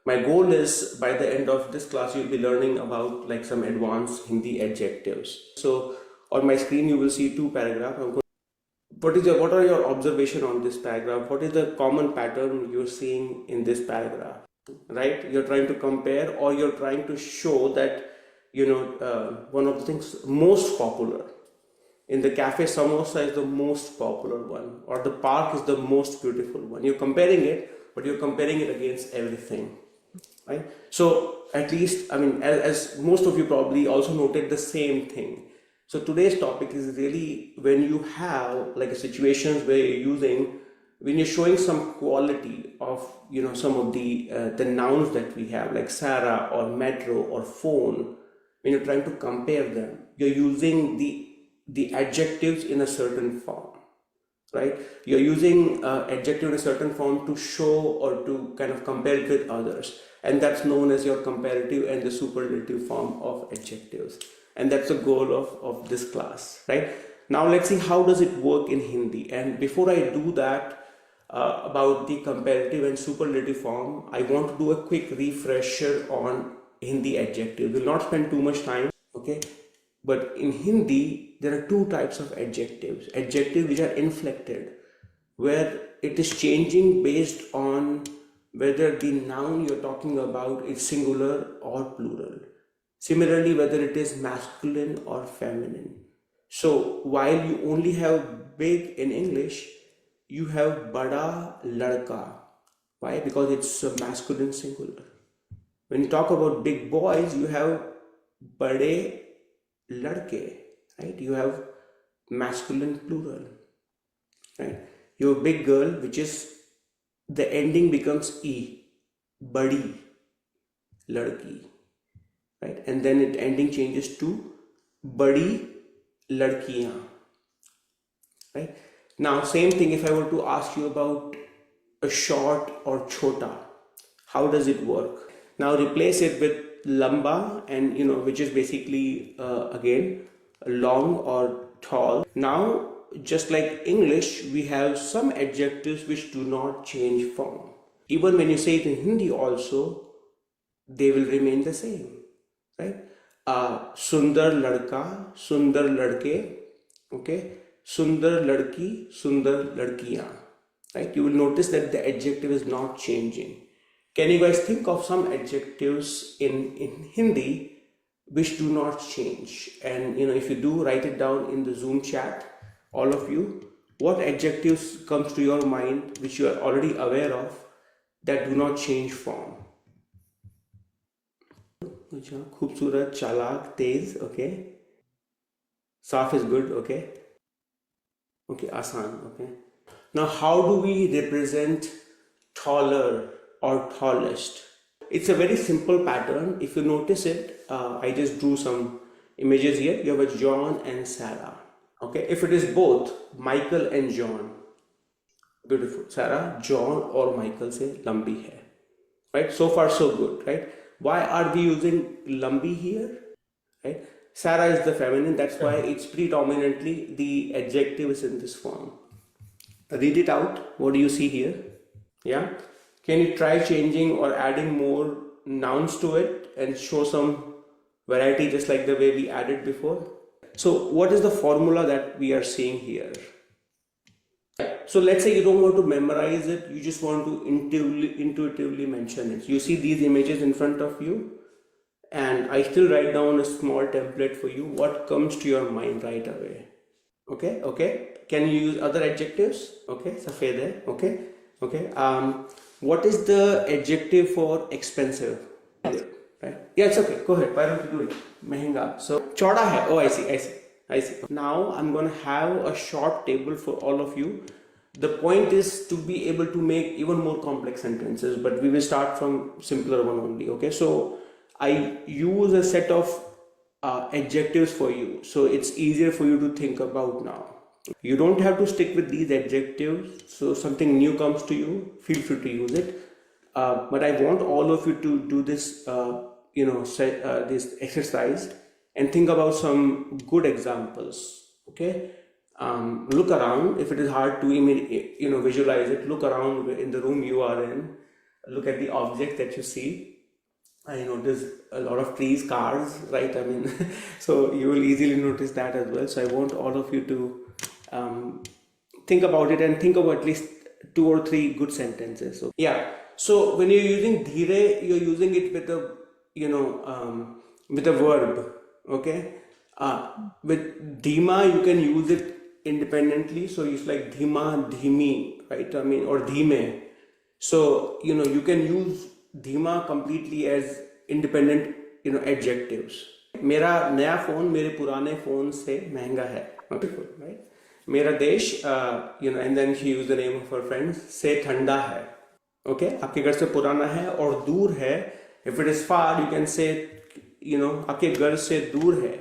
My goal is by the end of this class, you'll be learning about like some advanced Hindi adjectives. So on my screen, you will see two paragraphs. What are your observation on this paragraph? What is the common pattern you're seeing in this paragraph? Right? You're trying to compare, or you're trying to show that, one of the things most popular. In the cafe, samosa is the most popular one, or the park is the most beautiful one. You're comparing it, but you're comparing it against everything, right? So at least, I mean, as most of you probably also noted the same thing. So today's topic is really when you have like situations where when you're showing some quality of, some of the nouns that we have, like Sarah or metro or phone. When you're trying to compare them, you're using the adjectives in a certain form, right? You're using adjective in a certain form to show or to kind of compare it with others. And that's known as your comparative and the superlative form of adjectives. And that's the goal of this class, right? Now let's see how does it work in Hindi. And before I do that, about the comparative and superlative form, I want to do a quick refresher on Hindi adjective. We'll not spend too much time, okay? But in Hindi, there are two types of adjectives. Adjectives which are inflected, where it is changing based on whether the noun you're talking about is singular or plural. Similarly, whether it is masculine or feminine. So while you only have big in English, you have bada ladka. Why? Because it's a masculine singular. When you talk about big boys, you have bade ladke, right? You have masculine plural, right? You have big girl, which is the ending becomes e, badi ladki, right? And then it ending changes to badi ladkiyan, right? Now same thing if I were to ask you about a short or chota, how does it work? Now replace it with lamba, and which is basically again long or tall. Now just like English, we have some adjectives which do not change form. Even when you say it in Hindi also, they will remain the same, right? Sundar ladka, sundar ladke, okay? Sundar ladki, sundar ladkiyan, right? You will notice that the adjective is not changing. Can you guys think of some adjectives in Hindi which do not change? And if you do, write it down in the Zoom chat, all of you. What adjectives comes to your mind which you are already aware of that do not change form? Khoobsurat, chalak, tez, okay. Saaf is good, okay. Okay, asan, okay. Now how do we represent taller or tallest? It's a very simple pattern. If you notice it, I just drew some images here. You have a John and Sarah. Okay, if it is both Michael and John, beautiful. Sarah, John or Michael se lambi hai, right? So far so good, right? Why are we using lambi here, right? Sarah is the feminine, that's why it's predominantly the adjective is in this form. Read it out. What do you see here? Yeah. Can you try changing or adding more nouns to it and show some variety just like the way we added before? So what is the formula that we are seeing here? So let's say you don't want to memorize it, you just want to intuitively mention it. You see these images in front of you, and I still write down a small template for you. What comes to your mind right away? Okay. Can you use other adjectives? Okay, safed hai. Okay. What is the adjective for expensive? Right? Yeah, it's okay. Go ahead. Why don't you do it? Mehenga. So chauda hai. Oh, I see. Now I'm gonna have a short table for all of you. The point is to be able to make even more complex sentences, but we will start from simpler one only. Okay. So I use a set of adjectives for you, so it's easier for you to think about now. You don't have to stick with these adjectives, so something new comes to you, feel free to use it. But I want all of you to do this, this exercise and think about some good examples. Okay, look around. If it is hard to visualize it, look around in the room you are in. look at the object that you see. I notice a lot of trees, cars, right? I mean, so you will easily notice that as well. So I want all of you to think about it and think of at least 2 or 3 good sentences. So yeah. So when you're using dhire, you're using it with a with a verb. Okay. With dhima, you can use it independently. So it's like dhima, dhimi, right? I mean, or dhime. So you can use धीमा completely as independent adjectives. मेरा नया phone मेरे पुराने phone से महंगा है. Beautiful, right? मेरा देश and then she used the name of her friends, से ठंडा है. Okay, आपके घर से पुराना है और दूर है. If it is far, you can say आपके घर से दूर है.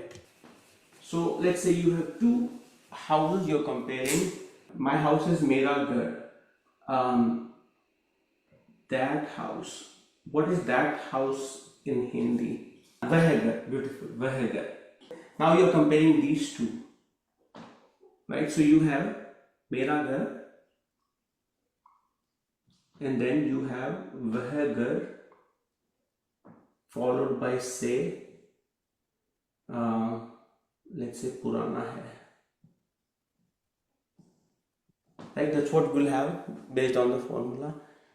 So let's say you have 2 houses you're comparing. My house is मेरा घर. That house. What is that house in Hindi? वह घर. Beautiful. वह घर. Now you're comparing these 2. Right? So you have मेरा घर and then you have वह घर followed by say let's say पुराना है. Right? That's what we'll have based on the formula.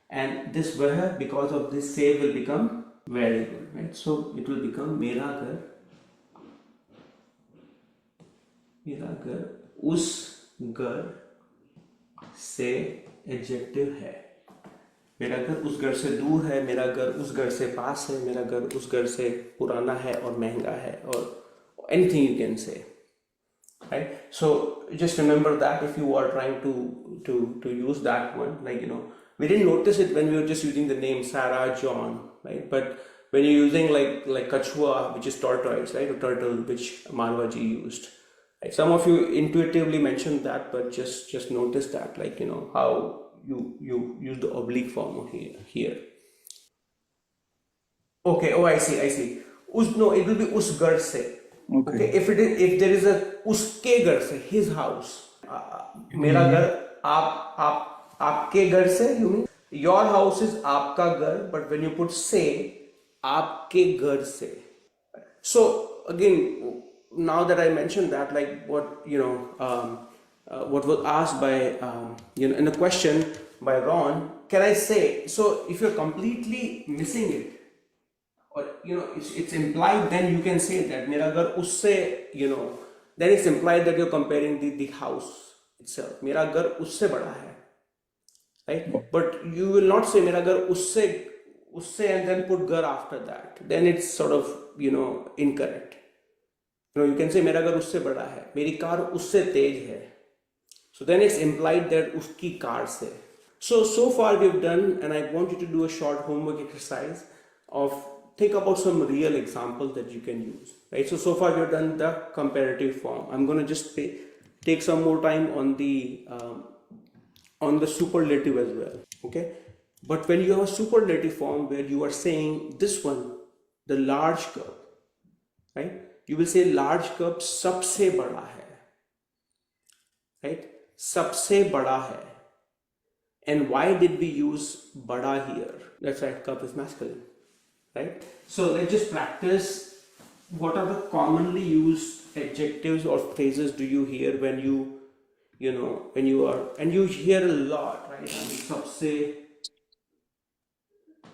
And this वह, because of this say, will become variable, right? So it will become मेरा घर उस घर से adjective है. मेरा घर उस घर से दूर है, मेरा घर उस घर से पास है, मेरा घर उस घर से पुराना है और महंगा है, or anything you can say, right? So just remember that if you are trying to use that one, like we didn't notice it when we were just using the name Sarah, John, right? But when you're using like kachua, which is tortoise, right? Or turtle, which Malwaji used. Right? Some of you intuitively mentioned that, but just notice that, like how you use the oblique form here. Okay. Oh, I see. No, it will be us gar se. Okay. If there is a uske gar se, his house. Mera gar, आपके घर से, you mean your house is आपका घर, but when you put say, आपके घर से. So again, now that I mentioned that, like what what was asked by in the question by Ron, can I say? So if you're completely missing it, or it's implied, then you can say that मेरा घर उससे, then it's implied that you're comparing the house itself. मेरा घर उससे बड़ा है. Right? But you will not say मेरा घर उससे and then put घर after that. Then it's sort of incorrect. You can say मेरा घर उससे बड़ा है, मेरी कार उससे तेज है. So then it's implied that उसकी कार से. So far we've done, and I want you to do a short homework exercise of think about some real examples that you can use. Right? So far we've done the comparative form. I'm going to just take some more time on the superlative as well. Okay, but when you have a superlative form where you are saying this one, the large cup, right? You will say large cup सबसे बड़ा है, right? सबसे बड़ा है. And why did we use बड़ा here? That's right, cup is masculine, right? So let's just practice. What are the commonly used adjectives or phrases do you hear when you when you are, and you hear a lot, right? I mean,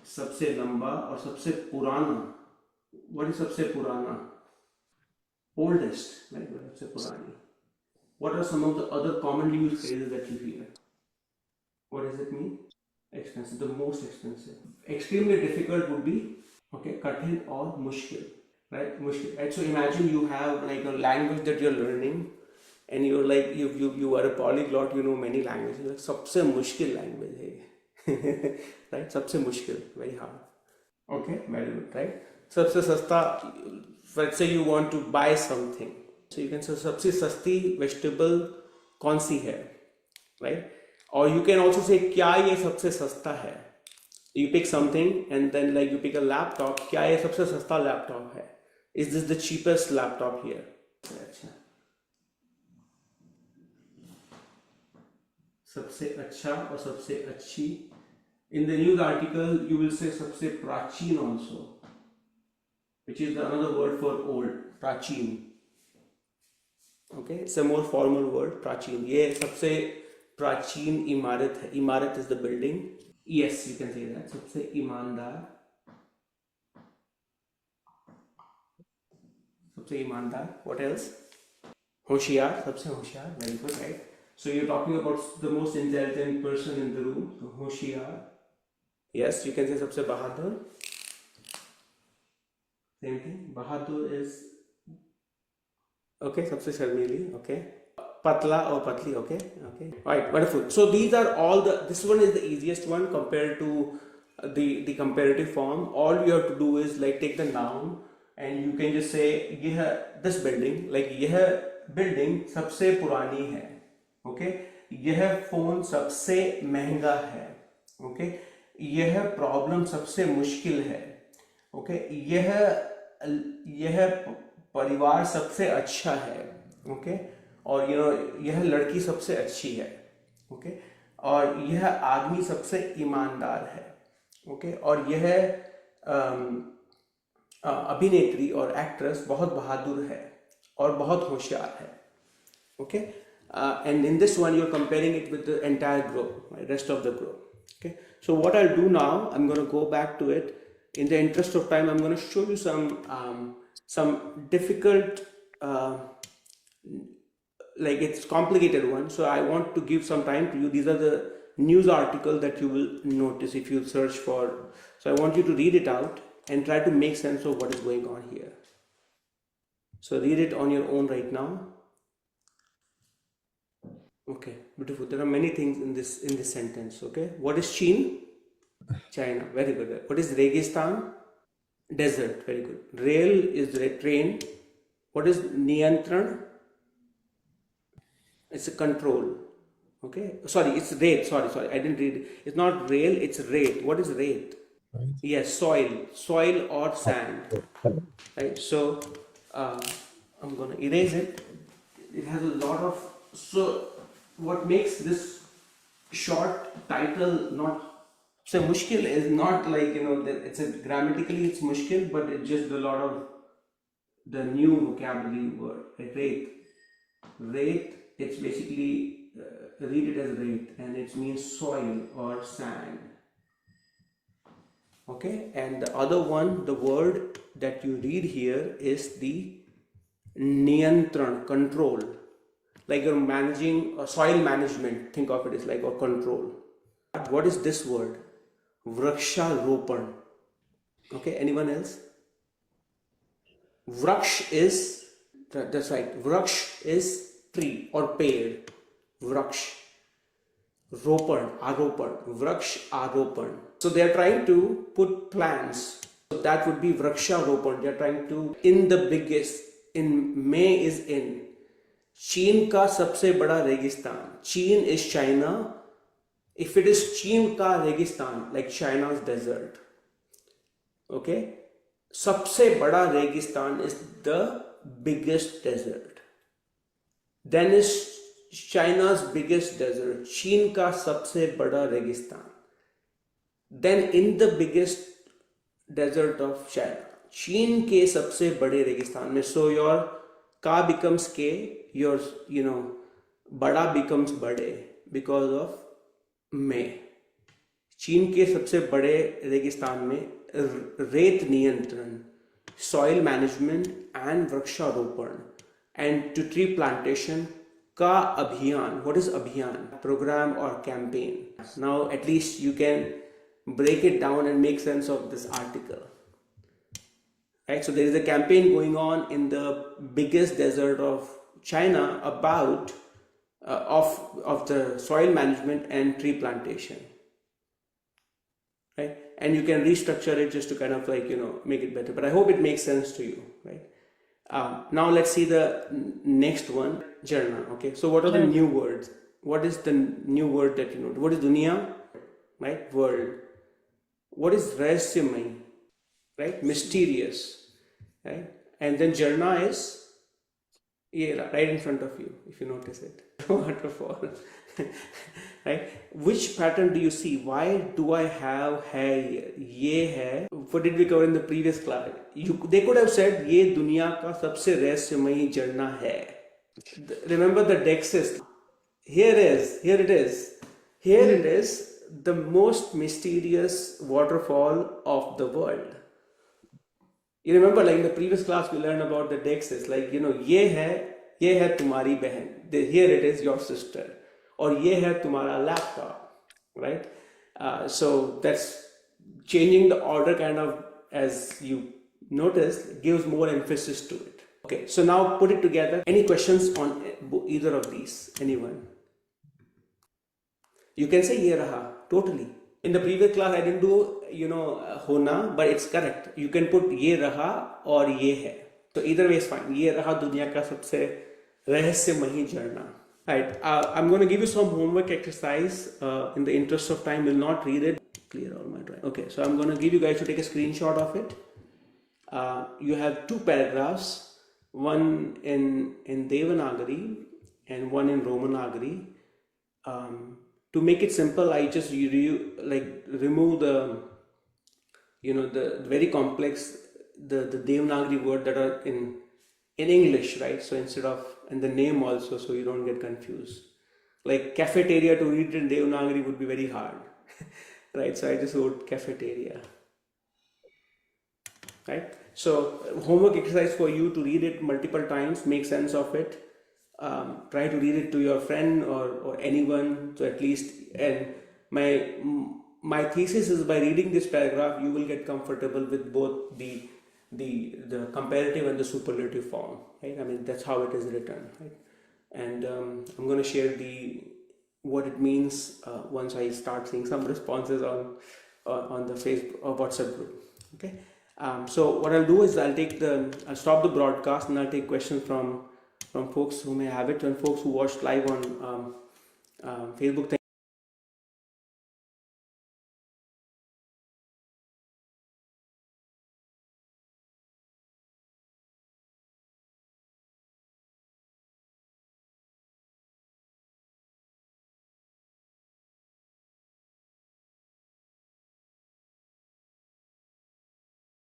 सबसे लंबा और सबसे पुराना. What is सबसे पुराना? Oldest, right? सबसे पुरानी. What are some of the other commonly used phrases that you hear? What does it mean? Expensive, the most expensive. Extremely difficult would be, okay, कठिन और मुश्किल, right? मुश्किल, right? So imagine you have like a language that you're learning, and you're like you are a polyglot, you know many languages. Like सबसे मुश्किल language है, right? सबसे मुश्किल, very hard. Okay, very good, right? सबसे सस्ता. Let's say you want to buy something, so you can say सबसे सस्ती vegetable कौन सी है, right? Or you can also say क्या ये सबसे सस्ता है. You pick something and then like you pick a laptop. क्या ये सबसे सस्ता laptop है? Is this the cheapest laptop here? अच्छा. सबसे अच्छा और सबसे अच्छी In the news article you will say सबसे प्राचीन also, which is another word for old, प्राचीन. Okay, it's a more formal word, प्राचीन. ये सबसे प्राचीन इमारत है. इमारत is the building. Yes, you can say that. सबसे ईमानदार, सबसे ईमानदार. What else? होशियार, सबसे होशियार. Very good, right? So you're talking about the most intelligent person in the room. So होशियार. Yes, you can say सबसे बहादुर. Same thing. Bahadur is okay. सबसे शर्मीली. Okay. Patla or patli. Okay. Okay. All right. Wonderful. So these are all the. This one is the easiest one compared to the comparative form. All you have to do is like take the noun and you can just say यह this building, like यह building सबसे पुरानी है. Okay. यह phone सबसे महंगा है. Okay. यह प्रॉब्लम सबसे मुश्किल है. ओके, यह परिवार सबसे अच्छा है. ओके, और यह लड़की सबसे अच्छी है. ओके, और यह आदमी सबसे ईमानदार है. ओके, और यह अभिनेत्री और एक्ट्रेस बहुत बहादुर है और बहुत होशियार है. Okay, and in this one you're comparing it with the entire group, right? Rest of the group. Okay, so what I'll do now, I'm going to go back to it. In the interest of time, I'm going to show you some difficult, like it's complicated one. So I want to give some time to you. These are the news articles that you will notice if you search for. So I want you to read it out and try to make sense of what is going on here. So read it on your own right now. Okay, beautiful. There are many things in this sentence. Okay, what is China? China. Very good. What is Registan? Desert. Very good. Rail is train. What is Niyantran? It's a control. Okay. Sorry, it's rate. Sorry. I didn't read it. It's not rail. It's rate. What is rate? Right. Yes, soil or sand. Right. So I'm gonna erase it. It has a lot of. So what makes this short title not so mushkil is not like it's a grammatically it's mushkil, but it's just a lot of the new vocabulary word, like rate. It's basically read it as rate and it means soil or sand. Okay, and the other one, the word that you read here is the niyantran, control. Like you're managing soil management, think of it as like a control. What is this word? Vraksharopan. Okay, anyone else? Vraksh is, that's right, Vraksh is tree or pear. Vraksh. Ropan, aropan, Vraksh aropan. So they are trying to put plants. So that would be Vraksharopan. They are trying to, in the biggest, in May is in. चीन का सबसे बड़ा रेगिस्तान. चीन is China. If it is चीन का रेगिस्तान, like China's desert, okay, सबसे बड़ा रेगिस्तान is the biggest desert. Then is China's biggest desert, चीन का सबसे बड़ा रेगिस्तान. Then in the biggest desert of China, चीन के सबसे बड़े रेगिस्तान में. So your ka becomes k, your bada becomes bade because of में. चीन के सबसे बड़े रेगिस्तान में रेत नियंत्रण, soil management and वृक्षारोपण and to tree plantation का अभियान. What is अभियान? Program or campaign. Now at least you can break it down and make sense of this article. Right, so there is a campaign going on in the biggest desert of China about of the soil management and tree plantation. Right, and you can restructure it just to kind of like make it better. But I hope it makes sense to you. Right. Now let's see the next one, Jarna. Okay, so what are the new words? What is the new word that you know? What is dunya? Right, world. What is rahsyamay? Right, mysterious. Right, and then Jarna is right in front of you if you notice it. Waterfall. Right, which pattern do you see? Why do I have hai, ye hai? What did we cover in the previous class? They could have said ye दुनिया का सबसे रहस्यमयी झरना है. Remember the Dexis. Here it is, the most mysterious waterfall of the world. You remember, like in the previous class, we learned about the Dexis, like, ye hai tumhari behan. Here it is, your sister. Or ye hai tumhara laptop, right? So that's changing the order kind of, as you noticed, gives more emphasis to it. Okay, so now put it together. Any questions on either of these? Anyone? You can say ye raha, totally. In the previous class, I didn't do, hona, but it's correct. You can put ye raha or ye hai. So either way is fine. Ye raha duniya ka sabse rahasyamayee jharna. Right. I'm going to give you some homework exercise. In the interest of time, will not read it. Clear all my drawing. Okay, so I'm going to give you guys to take a screenshot of it. You have two paragraphs. One in Devanagari and one in Romanagari. To make it simple, I just remove the the very complex the Devanagari word that are in English, right? So instead of, and the name also, so you don't get confused. Like cafeteria, to read it in Devanagari would be very hard, right? So I just wrote cafeteria, right? So homework exercise for you to read it multiple times, make sense of it. Try to read it to your friend or anyone, so at least, and my thesis is, by reading this paragraph you will get comfortable with both the comparative and the superlative form, right? I mean, that's how it is written, right? And I'm going to share what it means once I start seeing some responses on the Facebook or WhatsApp group. Okay. So what I'll do is I'll stop the broadcast and I'll take questions from folks who may have it, and folks who watched live on Facebook.